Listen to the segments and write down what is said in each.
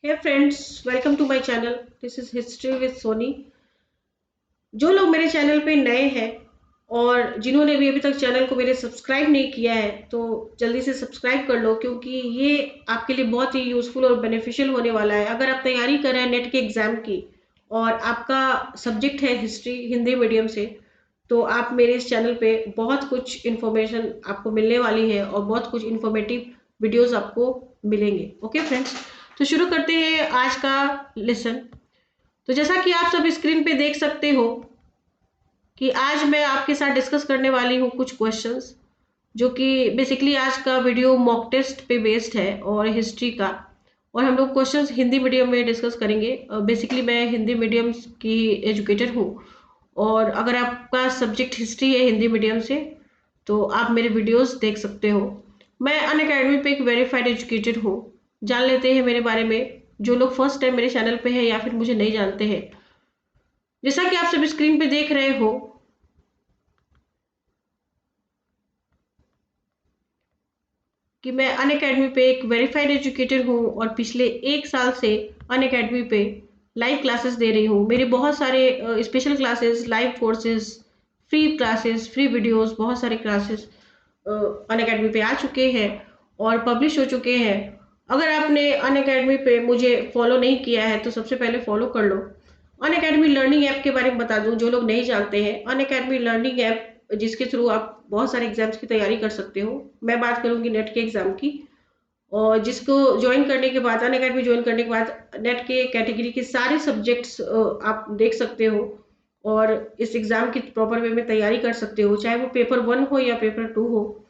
Hey friends, welcome to my channel. This is history with Soni. जो लोग मेरे channel पे नए हैं और जिन्होंने भी अभी तक चैनल को मेरे सब्सक्राइब नहीं किया है तो जल्दी से सब्सक्राइब कर लो, क्योंकि ये आपके लिए बहुत ही यूज़फुल और बेनिफिशियल होने वाला है। अगर आप तैयारी कर रहे हैं नेट के एग्ज़ाम की और आपका सब्जेक्ट है हिस्ट्री हिंदी मीडियम से, तो आप मेरे इस चैनल पे बहुत कुछ इन्फॉर्मेशन आपको मिलने वाली है और बहुत कुछ इन्फॉर्मेटिव वीडियोस आपको मिलेंगे। ओके फ्रेंड्स, तो शुरू करते हैं आज का लेसन। तो जैसा कि आप सब स्क्रीन पे देख सकते हो कि आज मैं आपके साथ डिस्कस करने वाली हूँ कुछ क्वेश्चंस, जो कि बेसिकली आज का वीडियो मॉक टेस्ट पे बेस्ड है और हिस्ट्री का। और हम लोग क्वेश्चंस हिंदी मीडियम में डिस्कस करेंगे। बेसिकली मैं हिंदी मीडियम की एजुकेटर हूँ, और अगर आपका सब्जेक्ट हिस्ट्री है हिंदी मीडियम से तो आप मेरे वीडियोस देख सकते हो। मैं अनअकैडमी पे एक वेरीफाइड एजुकेटर हूँ। जान लेते हैं मेरे बारे में, जो लोग फर्स्ट टाइम मेरे चैनल पे हैं या फिर मुझे नहीं जानते हैं। जैसा कि आप सब स्क्रीन पे देख रहे हो कि मैं अनअकैडमी पे एक वेरीफाइड एजुकेटर हूँ और पिछले 1 साल से अनअकैडमी पे लाइव क्लासेस दे रही हूँ। मेरे बहुत सारे special classes, live courses, free classes, free videos, बहुत सारे क्लासेस अनअकैडमी पे आ चुके हैं और पब्लिश हो चुके हैं। अगर आपने अनअकैडमी पे मुझे फॉलो नहीं किया है तो सबसे पहले फॉलो कर लो। अनअकैडमी लर्निंग ऐप के बारे में बता दूं, जो लोग नहीं जानते हैं, अनअकैडमी लर्निंग ऐप जिसके थ्रू आप बहुत सारे एग्जाम्स की तैयारी कर सकते हो। मैं बात करूंगी नेट के एग्जाम की, और जिसको ज्वाइन करने के बाद, अनअकैडमी ज्वाइन करने के बाद नेट के कैटेगरी के सारे सब्जेक्ट्स आप देख सकते हो और इस एग्जाम की प्रॉपर वे में तैयारी कर सकते हो, चाहे वो पेपर 1 हो या पेपर 2 हो।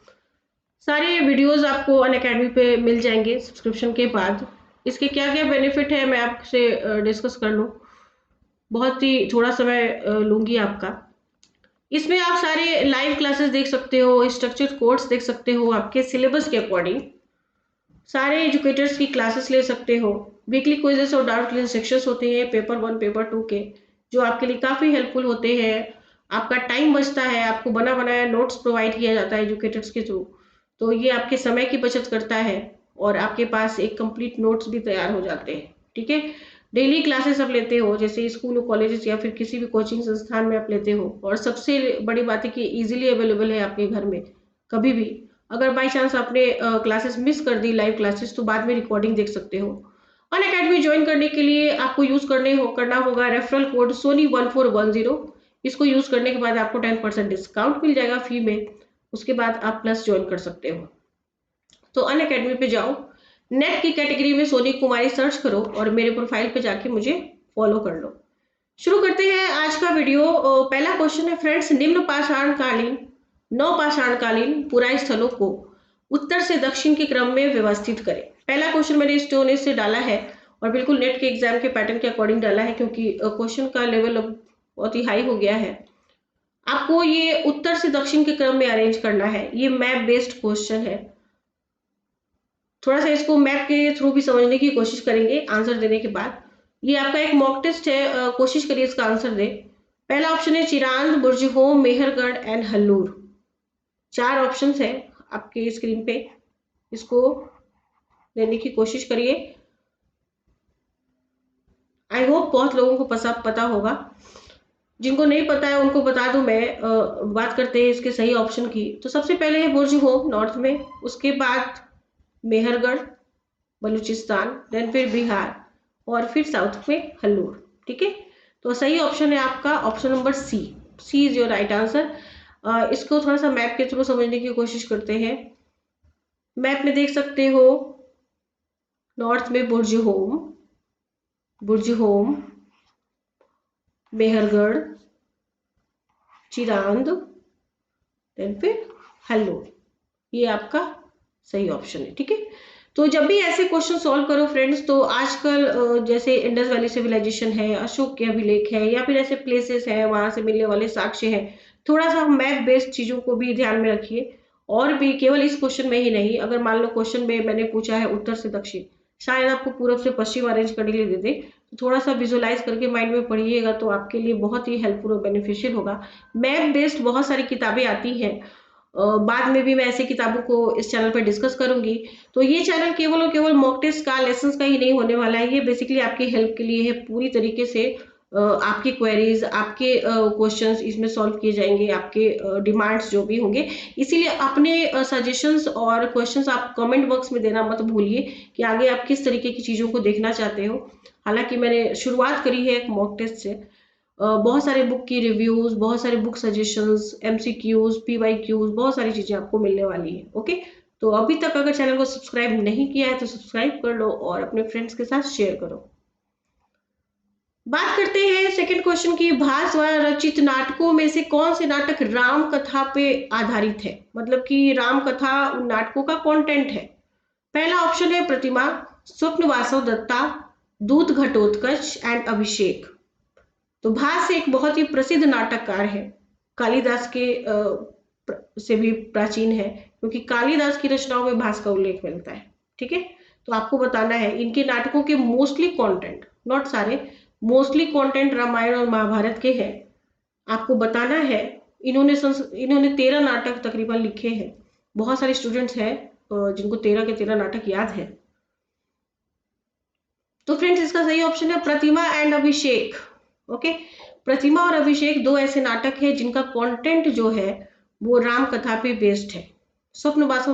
सारे वीडियोस आपको अनअकैडमी पे मिल जाएंगे सब्सक्रिप्शन के बाद। इसके क्या क्या बेनिफिट है मैं आपसे डिस्कस कर लूँ। बहुत ही थोड़ा समय लूंगी आपका। इसमें आप सारे लाइव क्लासेस देख सकते हो, स्ट्रक्चर्ड कोर्स देख सकते हो, आपके सिलेबस के अकॉर्डिंग सारे एजुकेटर्स की क्लासेस ले सकते हो। वीकली क्विजेस और डाउट क्लियर सेक्शंस होते हैं पेपर 1 पेपर 2 के, जो आपके लिए काफ़ी हेल्पफुल होते हैं। आपका टाइम बचता है, आपको बना बनाया नोट्स प्रोवाइड किया जाता है एजुकेटर्स के थ्रू, तो ये आपके समय की बचत करता है और आपके पास एक कंप्लीट नोट्स भी तैयार हो जाते हैं। ठीक है, डेली क्लासेस आप लेते हो, जैसे स्कूल कॉलेजेस या फिर किसी भी कोचिंग संस्थान में आप लेते हो, और सबसे बड़ी बात है कि इजीली अवेलेबल है आपके घर में कभी भी। अगर बाई चांस आपने क्लासेस मिस कर दी, लाइव क्लासेस, तो बाद में रिकॉर्डिंग देख सकते हो। अनअकैडमी ज्वाइन करने के लिए आपको यूज करना होगा रेफरल कोड सोनी1410। इसको यूज करने के बाद आपको 10% डिस्काउंट मिल जाएगा फी में। उसके बाद आप प्लस ज्वाइन कर सकते हो। तो अनअकैडमी पे जाओ, नेट की कैटेगरी में सोनी कुमारी सर्च करो और मेरे प्रोफाइल पे जाके मुझे फॉलो कर लो। शुरू करते हैं आज का वीडियो। पहला क्वेश्चन है फ्रेंड्स, निम्न पाषाणकालीन नवपाषाणकालीन पुराई स्थलों को उत्तर से दक्षिण के क्रम में व्यवस्थित करें। पहला क्वेश्चन मैंने स्टोन से डाला है और बिल्कुल नेट के एग्जाम के पैटर्न के अकॉर्डिंग डाला है, क्योंकि क्वेश्चन का लेवल अब बहुत ही हाई हो गया है। आपको ये उत्तर से दक्षिण के क्रम में अरेंज करना है। ये मैप बेस्ड क्वेश्चन है। थोड़ा सा इसको मैप के थ्रू भी समझने की कोशिश करेंगे आंसर देने के बाद। ये आपका एक मॉक टेस्ट है, कोशिश करिए इसका आंसर दे। पहला ऑप्शन है चिरांद, बुर्जहोम, मेहरगढ़ एंड हल्लूर। 4 ऑप्शन है आपके स्क्रीन पे, इसको देने की कोशिश करिए। आई होप बहुत लोगों को पता होगा। जिनको नहीं पता है उनको बता दूं मैं। बात करते हैं इसके सही ऑप्शन की। तो सबसे पहले है बुर्जहोम नॉर्थ में, उसके बाद मेहरगढ़ बलूचिस्तान, देन फिर बिहार, और फिर साउथ में हल्लूर। ठीक है, तो सही ऑप्शन है आपका option number C. C is your right answer. इसको थोड़ा सा मैप के थ्रू समझने की कोशिश करते हैं। मैप में देख सकते हो, नॉर्थ में बुर्जहोम, मेहरगढ़, चिरांद, देन फिर हल्लूर। ये आपका सही ऑप्शन है। ठीक है, तो जब भी ऐसे क्वेश्चन सॉल्व करो फ्रेंड्स, तो आजकल जैसे इंडस वैली सिविलाइजेशन है, अशोक के अभिलेख है, या फिर ऐसे प्लेसेस है वहां से मिलने वाले साक्ष्य हैं, थोड़ा सा मैप बेस्ड चीजों को भी ध्यान में रखिए। और भी केवल इस क्वेश्चन में ही नहीं, अगर मान लो क्वेश्चन में मैंने पूछा है उत्तर से दक्षिण, शायद आपको पूरब से पश्चिम अरेंज करने के लिए दे दे, तो थोड़ा सा विजुअलाइज करके माइंड में पढ़िएगा तो आपके लिए बहुत ही हेल्पफुल और बेनिफिशियल होगा। मैप बेस्ड बहुत सारी किताबें आती हैं, बाद में भी मैं ऐसे किताबों को इस चैनल पर डिस्कस करूंगी। तो ये चैनल केवल और केवल मॉक टेस्ट का, लेसन्स का ही नहीं होने वाला है। ये बेसिकली आपकी हेल्प के लिए है, पूरी तरीके से आपकी क्वेरीज, आपके क्वेश्चंस इसमें सॉल्व किए जाएंगे, आपके डिमांड्स जो भी होंगे। इसीलिए अपने सजेशंस और क्वेश्चंस आप कमेंट बॉक्स में देना मत भूलिए कि आगे आप किस तरीके की चीज़ों को देखना चाहते हो। हालांकि मैंने शुरुआत करी है एक मॉक टेस्ट से। बहुत सारे बुक की रिव्यूज, बहुत सारे बुक सजेशंस, एमसीक्यूज, पीवाईक्यूज, बहुत सारी चीजें आपको मिलने वाली है। ओके, तो अभी तक अगर चैनल को सब्सक्राइब नहीं किया है तो सब्सक्राइब कर लो और अपने फ्रेंड्स के साथ शेयर करो। बात करते हैं सेकंड क्वेश्चन की। भास द्वारा रचित नाटकों में से कौन से नाटक राम कथा पे आधारित है, मतलब कि राम कथा उन नाटकों का कंटेंट है। पहला ऑप्शन है प्रतिमा, स्वप्न वासव दत्ता, दूत घटोत्कच एंड अभिषेक। तो भास एक बहुत ही प्रसिद्ध नाटककार है, कालिदास के से भी प्राचीन है, क्योंकि कालिदास की रचनाओं में भास का उल्लेख मिलता है। ठीक है, तो आपको बताना है इनके नाटकों के मोस्टली कंटेंट, नॉट सारे, मोस्टली कंटेंट रामायण और महाभारत के हैं। आपको बताना है इन्होंने 13 नाटक तकरीबन लिखे हैं। बहुत सारे स्टूडेंट्स हैं जिनको 13 के 13 नाटक याद है। तो फ्रेंड्स, इसका सही ऑप्शन है प्रतिमा एंड अभिषेक। ओके, प्रतिमा और अभिषेक दो ऐसे नाटक है जिनका कंटेंट जो है वो राम कथा पे बेस्ड है। स्वप्न वासव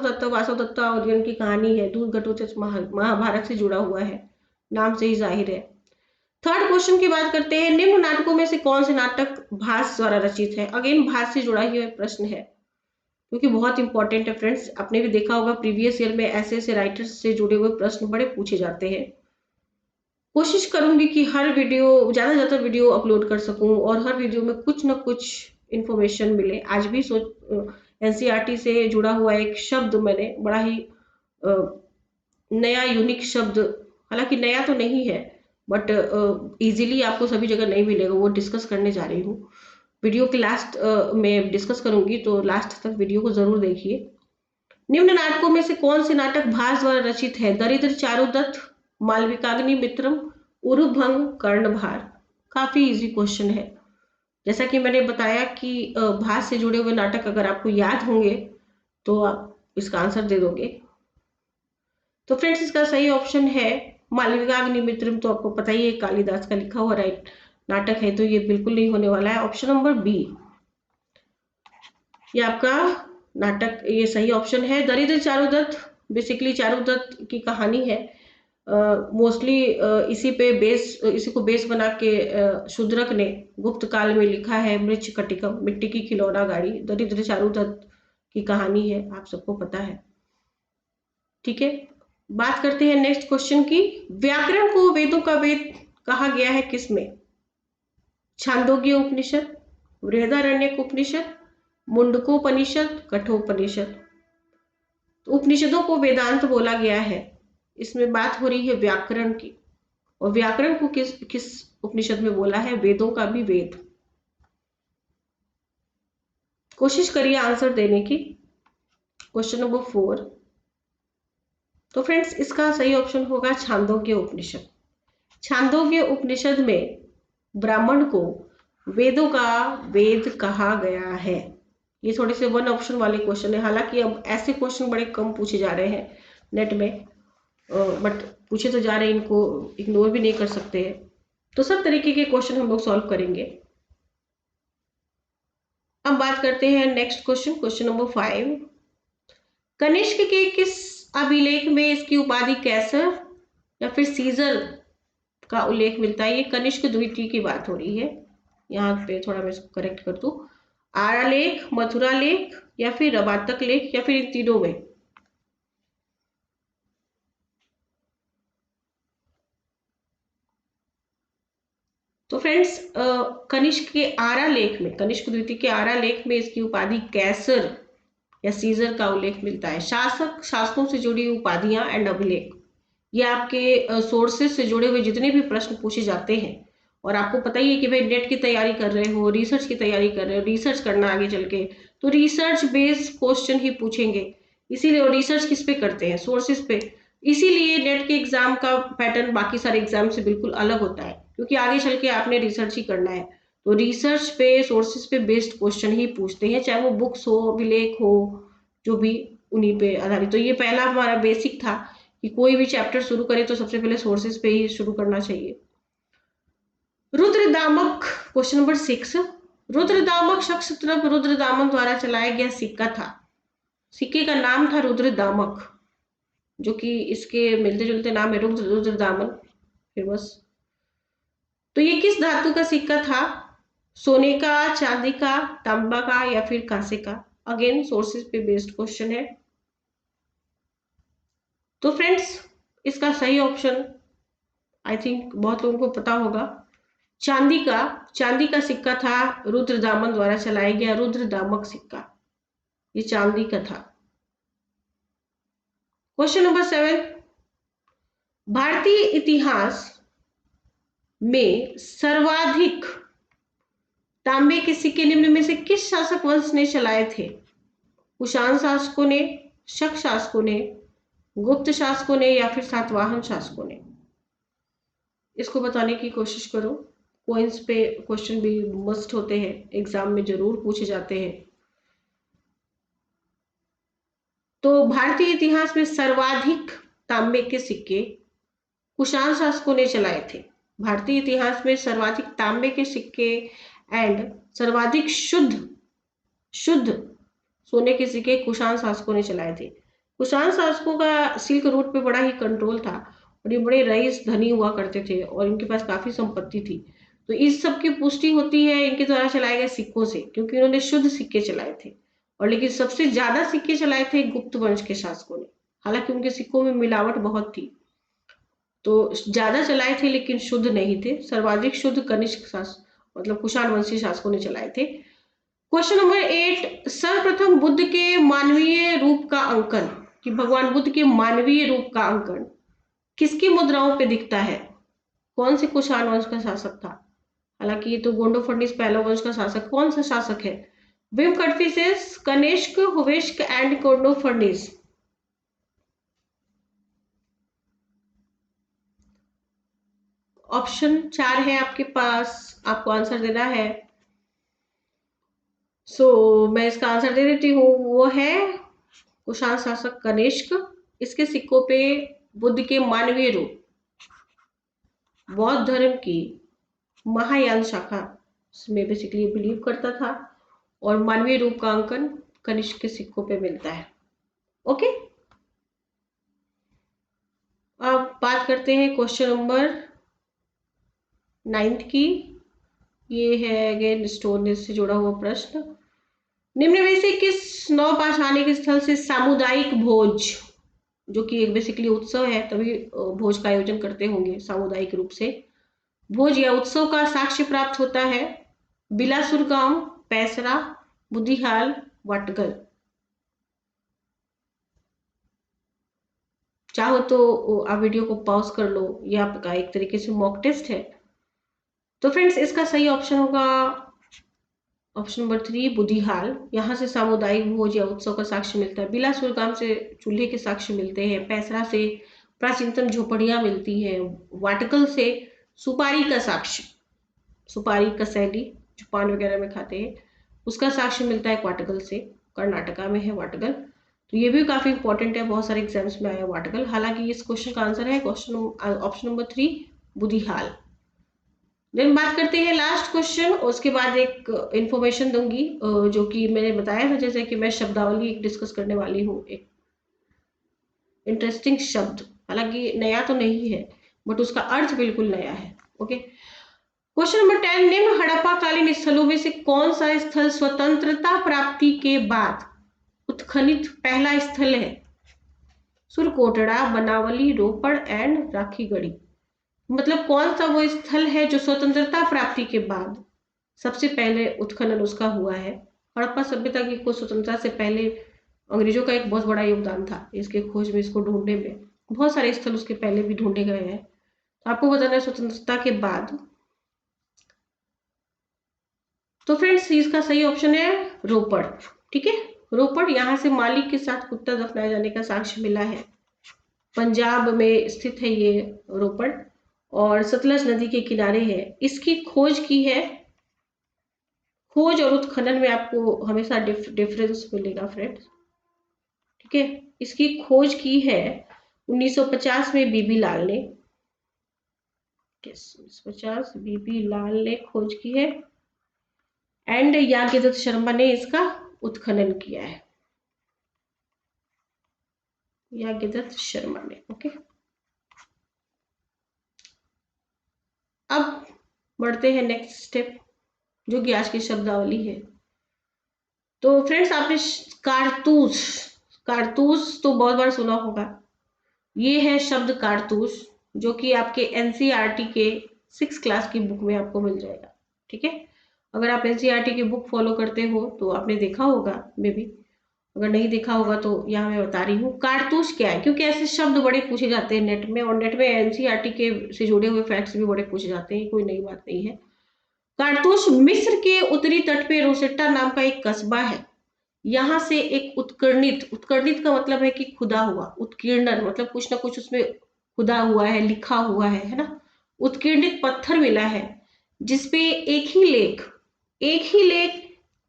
दत्ता और की कहानी है, दूध घटोत्कच महाभारत से जुड़ा हुआ है, नाम से ही जाहिर है। थर्ड क्वेश्चन की बात करते हैं। निम्न नाटकों में से कौन से नाटक भास द्वारा रचित है। अगेन भास से जुड़ा हुआ प्रश्न है, क्योंकि बहुत इंपॉर्टेंट है फ्रेंड्स। आपने भी देखा होगा प्रीवियस ईयर में ऐसे ऐसे राइटर्स से जुड़े हुए प्रश्न बड़े पूछे जाते हैं। कोशिश करूंगी कि हर वीडियो, ज़्यादा से ज़्यादा वीडियो अपलोड कर सकूं और हर वीडियो में कुछ ना कुछ इन्फॉर्मेशन मिले। आज भी एनसीईआरटी से जुड़ा हुआ एक शब्द मैंने, बड़ा ही नया यूनिक शब्द, हालांकि नया तो नहीं है बट इजीली आपको सभी जगह नहीं मिलेगा, वो डिस्कस करने जा रही हूँ। वीडियो के लास्ट में डिस्कस करूंगी, तो लास्ट तक वीडियो को जरूर देखिए। निम्न नाटकों में से कौन से नाटक भास द्वारा रचित है। दरिद्र चारुदत्त, मालविकाग्नि मित्रम, उरुभंग, कर्णभार। काफी इजी क्वेश्चन है। जैसा कि मैंने बताया कि भास से जुड़े हुए नाटक अगर आपको याद होंगे तो आप इसका आंसर दे दोगे। तो फ्रेंड्स, इसका सही ऑप्शन है मालविकाग्नि मित्रम। तो आपको पता ही है कालिदास का लिखा हुआ राइट नाटक है, तो ये बिल्कुल नहीं होने वाला है। ऑप्शन नंबर बी, ये आपका नाटक, ये सही ऑप्शन है। दरिद्र चारुदत्त बेसिकली चारुदत्त की कहानी है। मोस्टली इसी को बेस बना के शूद्रक ने गुप्त काल में लिखा है मृच्छ कटिकम, मिट्टी की खिलौना गाड़ी। दरिद्र चारुदत्त की कहानी है, आप सबको पता है। ठीक है, बात करते हैं नेक्स्ट क्वेश्चन की। व्याकरण को वेदों का वेद कहा गया है किसमें। छांदोग्य उपनिषद, बृहदारण्यक उपनिषद, मुंडकोपनिषद, कठोपनिषद। तो उपनिषदों को वेदांत बोला गया है। इसमें बात हो रही है व्याकरण की, और व्याकरण को किस किस उपनिषद में बोला है। वेदों का भी वेद। कोशिश करिए आंसर देने की। Question number 4। तो फ्रेंड्स, इसका सही ऑप्शन होगा छांदोग्य उपनिषद। छांदोग्य उपनिषद में ब्राह्मण को वेदों का वेद कहा गया है। ये थोड़े से वन ऑप्शन वाले क्वेश्चन है, हालांकि अब ऐसे क्वेश्चन बड़े कम पूछे जा रहे हैं नेट में, बट पूछे तो जा रहे हैं, इनको इग्नोर भी नहीं कर सकते हैं। तो सब तरीके के क्वेश्चन हम लोग सॉल्व करेंगे। अब बात करते हैं next question, question number 5। Kanishka के किस अभिलेख में इसकी उपाधि कैसर या फिर सीजर का उल्लेख मिलता है। ये कनिष्क द्वितीय की बात हो रही है। यहाँ पे थोड़ा मैं इसको करेक्ट कर दूं। आरा लेख, मथुरा लेख, या फिर रबातक लेख, या फिर इन तीनों में। तो फ्रेंड्स, कनिष्क के आरा लेख में, कनिष्क द्वितीय के आरा लेख में इसकी उपाधि कैसर या सीजर का उल्लेख मिलता है। शासक, शासकों से जुड़ी उपाधियां एंड अभिलेख, ये आपके सोर्सेज से जुड़े हुए जितने भी प्रश्न पूछे जाते हैं। और आपको पता ही है कि भाई नेट की तैयारी कर रहे हो, रिसर्च की तैयारी कर रहे हो, रिसर्च करना आगे चल के, तो रिसर्च बेस्ड क्वेश्चन ही पूछेंगे। इसीलिए रिसर्च किस पे करते हैं, सोर्सेज पे। इसीलिए नेट के एग्जाम का पैटर्न बाकी सारे एग्जाम से बिल्कुल अलग होता है, क्योंकि आगे चल के आपने रिसर्च ही करना है। तो रिसर्च पे, सोर्सेज पे बेस्ड क्वेश्चन ही पूछते हैं, चाहे वो बुक्स हो, अभिलेख हो, जो भी उन्हीं पे आधारित। तो ये पहला हमारा बेसिक था कि कोई भी चैप्टर शुरू करे तो सबसे पहले सोर्सेज पे ही शुरू करना चाहिए। रुद्रदामक, क्वेश्चन नंबर 6, रुद्रदामक शख्स तरफ रुद्रदामन द्वारा चलाया गया सिक्का था। सिक्के का नाम था रुद्रदामक, जो कि इसके मिलते जुलते नाम है रुद्रदामन, फेमस। तो ये किस धातु का सिक्का था? सोने का, चांदी का, तांबा का या फिर कांसे का? अगेन सोर्सेज पे बेस्ड क्वेश्चन है। तो फ्रेंड्स, इसका सही ऑप्शन आई थिंक बहुत लोगों को पता होगा, चांदी का सिक्का था, रुद्रदामन द्वारा चलाया गया रुद्रदामक सिक्का, ये चांदी का था। क्वेश्चन नंबर 7, भारतीय इतिहास में सर्वाधिक तांबे के सिक्के निम्न में से किस शासक वंश ने चलाए थे? कुषाण शासकों ने, शक शासकों ने, गुप्त शासकों ने या फिर सातवाहन शासकों ने? इसको बताने की कोशिश करो। पॉइंट्स पे क्वेश्चन भी मस्ट होते हैं, एग्जाम में जरूर पूछे जाते हैं। तो भारतीय इतिहास में सर्वाधिक तांबे के सिक्के कुषाण शासकों ने चलाए थे। भारतीय इतिहास में सर्वाधिक तांबे के सिक्के एंड सर्वाधिक शुद्ध सोने के सिक्के कुषाण शासकों ने चलाए थे। कुषाण शासकों का सिल्क रूट पे बड़ा ही कंट्रोल था और ये बड़े रईस धनी हुआ करते थे और इनके पास काफी संपत्ति थी। तो इस सब की पुष्टि होती है इनके द्वारा चलाए गए सिक्कों से, क्योंकि इन्होंने शुद्ध सिक्के चलाए थे। और लेकिन सबसे ज्यादा सिक्के चलाए थे गुप्त वंश के शासकों ने। हालांकि उनके सिक्कों में मिलावट बहुत थी, तो ज्यादा चलाए थे लेकिन शुद्ध नहीं थे। सर्वाधिक शुद्ध कनिष्क मतलब कुषाण वंशी शासकों ने चलाए थे। क्वेश्चन नंबर 8, सर्वप्रथम बुद्ध के मानवीय रूप का अंकन, कि भगवान बुद्ध के मानवीय रूप का अंकन किसकी मुद्राओं पे दिखता है? कौन से कुषाण वंश का शासक था? हालांकि ये तो गोंडोफर्निस पहला वंश का शासक, कौन सा शासक है? विम कटफिसेस, कनिष्क, हुवेस्क एंड गोंडोफर्निस। ऑप्शन 4 है आपके पास, आपको आंसर देना है। मैं इसका आंसर दे देती हूँ, वो है कुषाण शासक कनिष्क। इसके सिक्कों पे बुद्ध के मानवीय रूप, बौद्ध धर्म की महायान शाखा में बेसिकली बिलीव करता था और मानवीय रूप का अंकन कनिष्क के सिक्कों पे मिलता है। ओके, अब बात करते हैं क्वेश्चन नंबर 9 की। ये है अगेन स्टोन से जुड़ा हुआ प्रश्न। निम्न में से किस नौपाषाणिक स्थल से सामुदायिक भोज, जो कि एक बेसिकली उत्सव है, तभी भोज का आयोजन करते होंगे सामुदायिक रूप से, भोज या उत्सव का साक्ष्य प्राप्त होता है? बिलासुर गांव, पैसरा, बुद्धिहाल, वाटगल। चाहो तो आप वीडियो को पॉज कर लो, ये आपका एक तरीके से मॉक टेस्ट है। तो फ्रेंड्स, इसका सही ऑप्शन होगा ऑप्शन नंबर 3, बुद्धिहाल। यहाँ से सामुदायिक भोज या उत्सव का साक्ष्य मिलता है। बिलासुर गांव से चूल्हे के साक्ष्य मिलते हैं, पैसरा से प्राचीनतम झोपड़ियां मिलती हैं, वाटकल से सुपारी का साक्ष्य, सुपारी का शैली जो पान वगैरह में खाते हैं उसका साक्ष्य मिलता है वाटगल से, कर्नाटका में है वाटगल। तो ये भी काफी इंपॉर्टेंट है, बहुत सारे एग्जाम्स में आया वाटगल। हालांकि इस क्वेश्चन का आंसर है ऑप्शन नंबर 3, बुद्धिहाल। देन बात करते हैं लास्ट क्वेश्चन, उसके बाद एक इंफॉर्मेशन दूंगी जो कि मैंने बताया था, जैसे कि मैं शब्दावली एक डिस्कस करने वाली हूँ, एक इंटरेस्टिंग शब्द, हालांकि नया तो नहीं है बट उसका अर्थ बिल्कुल नया है। ओके, क्वेश्चन नंबर 10, निम्न हड़प्पा कालीन स्थलों में से कौन सा स्थल स्वतंत्रता प्राप्ति के बाद उत्खनित पहला स्थल है? सुरकोटड़ा, बनावली, रोपड़ एंड राखीगढ़ी। मतलब कौन सा वो स्थल है जो स्वतंत्रता प्राप्ति के बाद सबसे पहले उत्खनन उसका हुआ है? हड़प्पा सभ्यता की खोज स्वतंत्रता से पहले अंग्रेजों का एक बहुत बड़ा योगदान था इसके खोज में, इसको ढूंढने में। बहुत सारे स्थल उसके पहले भी ढूंढे गए हैं, तो आपको बताना है स्वतंत्रता के बाद। तो फ्रेंड्स, इसका सही ऑप्शन है रोपड़। ठीक है, रोपड़, यहाँ से मालिक के साथ कुत्ता दफनाए जाने का साक्ष्य मिला है। पंजाब में स्थित है ये रोपड़ और सतलज नदी के किनारे है। इसकी खोज की है खोज और उत्खनन में आपको हमेशा डिफरेंस मिलेगा फ्रेंड्स। ठीक है, इसकी खोज की है 1950 में बीबी लाल ने। 1950 बीबी लाल ने खोज की है, एंड याज्ञदत्त शर्मा ने इसका उत्खनन किया है, याज्ञदत्त शर्मा ने। ओके, अब बढ़ते हैं नेक्स्ट स्टेप, जो कि आज की शब्दावली है। तो फ्रेंड्स, आपने कारतूस, कारतूस तो बहुत बार सुना होगा। ये है शब्द कारतूस, जो कि आपके एनसीईआरटी के 6 क्लास की बुक में आपको मिल जाएगा। ठीक है, अगर आप एनसीईआरटी की बुक फॉलो करते हो तो आपने देखा होगा मे बी, अगर नहीं देखा होगा तो यहाँ मैं बता रही हूँ कारतूस क्या है, क्योंकि ऐसे शब्द बड़े पूछे जाते हैं नेट में, और नेट में एनसीईआरटी के से जुड़े हुए फैक्ट्स भी बड़े पूछे जाते हैं, कोई नई बात नहीं है। कारतूस मिस्र के उत्तरी तट पे रोसेट्टा नाम का एक कस्बा है। यहाँ से एक उत्कीर्णित, उत्कीर्णित का मतलब है कि खुदा हुआ, उत्कीर्णन मतलब कुछ ना कुछ उसमें खुदा हुआ है, लिखा हुआ है ना। उत्कीर्णित पत्थर मिला है, जिसपे एक ही लेख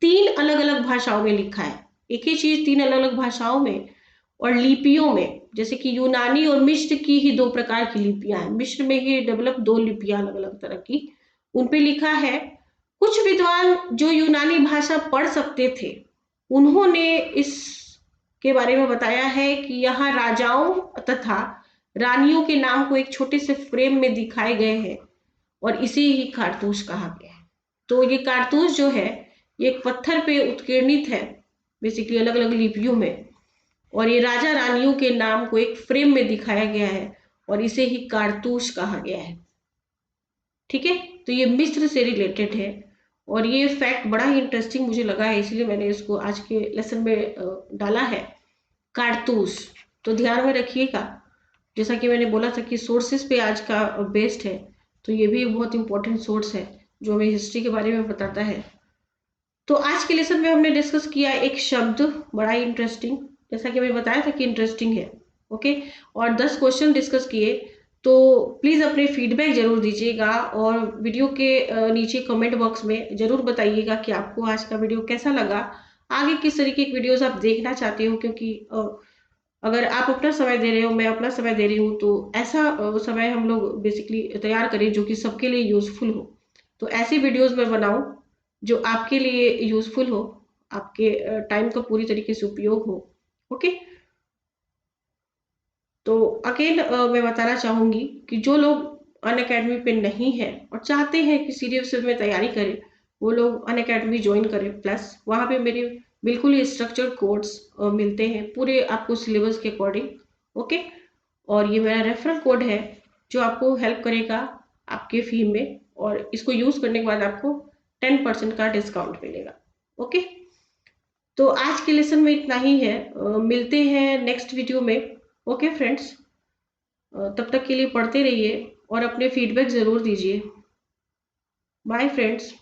3 अलग अलग भाषाओं में लिखा है। एक ही चीज 3 अलग अलग भाषाओं में और लिपियों में, जैसे कि यूनानी और मिस्र की ही 2 प्रकार की लिपियां हैं, मिस्र में ही डेवलप 2 लिपियां अलग अलग तरह की, उन पे लिखा है। कुछ विद्वान जो यूनानी भाषा पढ़ सकते थे, उन्होंने इस के बारे में बताया है कि यहाँ राजाओं तथा रानियों के नाम को एक छोटे से फ्रेम में दिखाए गए हैं, और इसे ही कारतूस कहा गया है। तो ये कारतूस जो है, ये एक पत्थर पे उत्कीर्णित है, बेसिकली अलग अलग लिपियों में, और ये राजा रानियों के नाम को एक फ्रेम में दिखाया गया है, और इसे ही कारतूस कहा गया है। ठीक है, तो ये मिस्र से रिलेटेड है, और ये फैक्ट बड़ा ही इंटरेस्टिंग मुझे लगा है, इसलिए मैंने इसको आज के लेसन में डाला है, कारतूस। तो ध्यान में रखिएगा, जैसा कि मैंने बोला था कि सोर्सेस पे आज का बेस्ड है, तो ये भी बहुत इंपॉर्टेंट सोर्स है जो हमें हिस्ट्री के बारे में बताता है। तो आज के लेसन में हमने डिस्कस किया एक शब्द बड़ा ही इंटरेस्टिंग, जैसा कि मैंने बताया था कि इंटरेस्टिंग है। ओके, और 10 क्वेश्चन डिस्कस किए। तो प्लीज़ अपने फीडबैक जरूर दीजिएगा, और वीडियो के नीचे कमेंट बॉक्स में जरूर बताइएगा कि आपको आज का वीडियो कैसा लगा, आगे किस तरीके की वीडियोस आप देखना चाहते हो, क्योंकि अगर आप अपना समय दे रहे हो, मैं अपना समय दे रही हूँ, तो ऐसा समय हम लोग बेसिकली तैयार करें जो कि सबके लिए यूजफुल हो। तो ऐसी वीडियोस मैं बनाऊं जो आपके लिए यूजफुल हो, आपके टाइम का पूरी तरीके से उपयोग हो। ओके, तो अगेन मैं बताना चाहूंगी कि जो लोग अन अकेडमी पे नहीं है और चाहते हैं कि सीरियस में तैयारी करें, वो लोग अन अकेडमी ज्वाइन करें। प्लस वहाँ पे मेरे बिल्कुल ही स्ट्रक्चर्ड कोर्स मिलते हैं, पूरे आपको सिलेबस के अकॉर्डिंग। ओके, और ये मेरा रेफरल कोड है जो आपको हेल्प करेगा आपके फी में, और इसको यूज करने के बाद आपको 10% का डिस्काउंट मिलेगा। ओके, तो आज के लेसन में इतना ही है, मिलते हैं नेक्स्ट वीडियो में। ओके फ्रेंड्स, तब तक के लिए पढ़ते रहिए और अपने फीडबैक ज़रूर दीजिए। Bye friends.